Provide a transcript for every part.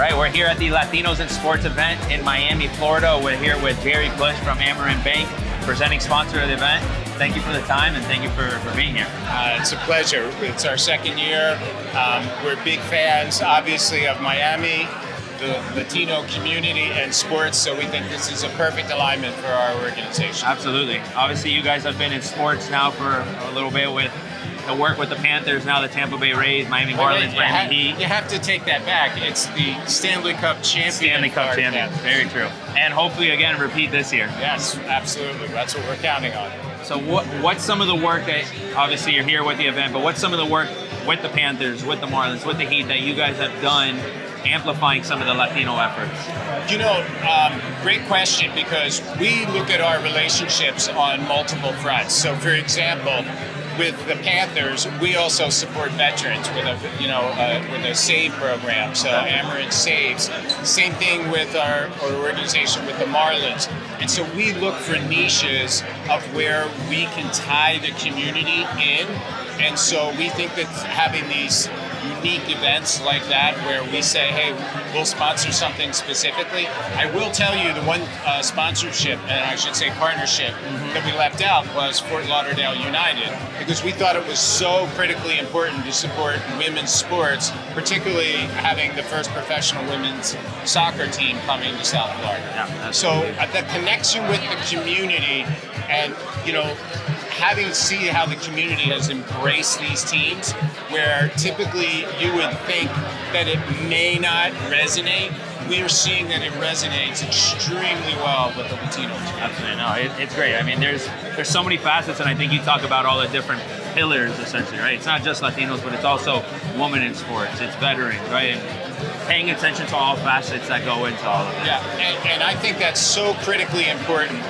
right, we're here at the Latinos in Sports event in Miami, Florida. We're here with Jerry Plush from Amerant Bank, presenting sponsor of the event. Thank you for the time and thank you for being here. It's a pleasure. It's our second year. We're big fans, obviously, of Miami, the Latino community, and sports, so we think this is a perfect alignment for our organization. Absolutely. Obviously, you guys have been in sports now for a little bit with the work with the Panthers, now the Tampa Bay Rays, Miami Marlins, Miami Heat. You have to take that back. It's the Stanley Cup Champions. Stanley Cup Champions, very true. And hopefully, again, repeat this year. Yes, absolutely. That's what we're counting on. So what's some of the work that, obviously you're here with the event, but what's some of the work with the Panthers, with the Marlins, with the Heat that you guys have done amplifying some of the Latino efforts? You know, great question, because we look at our relationships on multiple fronts. So for example, with the Panthers, we also support veterans with a SAVE program. So Amerant Saves. Same thing with our organization with the Marlins. And so we look for niches of where we can tie the community in. And so we think that having these unique events like that where we say, hey, we'll sponsor something specifically. I will tell you the one sponsorship, and I should say partnership, that we left out was Fort Lauderdale United, because we thought it was so critically important to support women's sports, particularly having the first professional women's soccer team coming to South Florida. Yeah, so the connection with the community and, see how the community has embraced these teams, where typically you would think that it may not resonate. We are seeing that it resonates extremely well with the Latinos. Absolutely, no, it's great. I mean, there's so many facets, and I think you talk about all the different pillars, essentially, right? It's not just Latinos, but it's also women in sports, it's veterans, right? And paying attention to all facets that go into all of it. Yeah, and I think that's so critically important.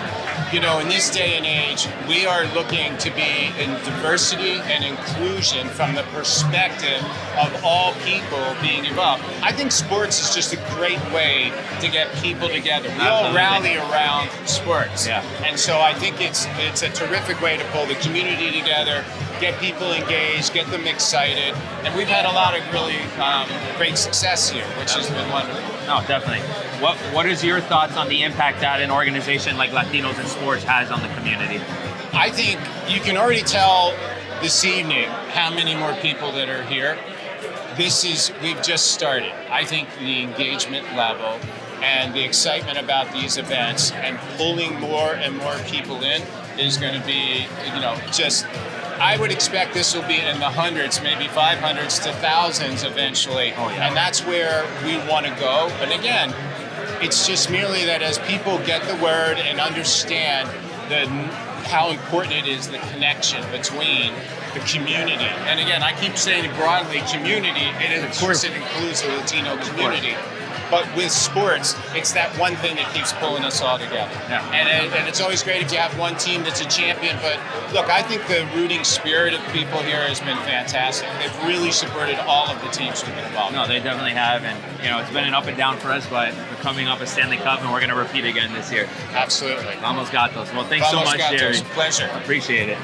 In this day and age, we are looking to be in diversity and inclusion from the perspective of all people being involved. I think sports is just a great way to get people together. We all rally around sports. Yeah. And so I think it's a terrific way to pull the community together, get people engaged, get them excited. And we've had a lot of really great success here, which has been wonderful. No, definitely. What is your thoughts on the impact that an organization like Latinos in Sports has on the community? I think you can already tell this evening how many more people that are here. We've just started. I think the engagement level and the excitement about these events and pulling more and more people in is going to be, I would expect this will be in the hundreds, maybe 500s to thousands eventually. Oh, yeah. And that's where we want to go. But again, it's just merely that as people get the word and understand how important it is, the connection between the community. And again, I keep saying broadly community, and of course it includes the Latino community. But with sports, it's that one thing that keeps pulling us all together. Yeah. And it's always great if you have one team that's a champion. But look, I think the rooting spirit of people here has been fantastic. They've really supported all of the teams who've been involved. No, they definitely have. And, it's been an up and down for us, but we're coming up a Stanley Cup, and we're going to repeat again this year. Absolutely. Vamos Gatos. Well, thanks so much, Jerry. Pleasure. Appreciate it.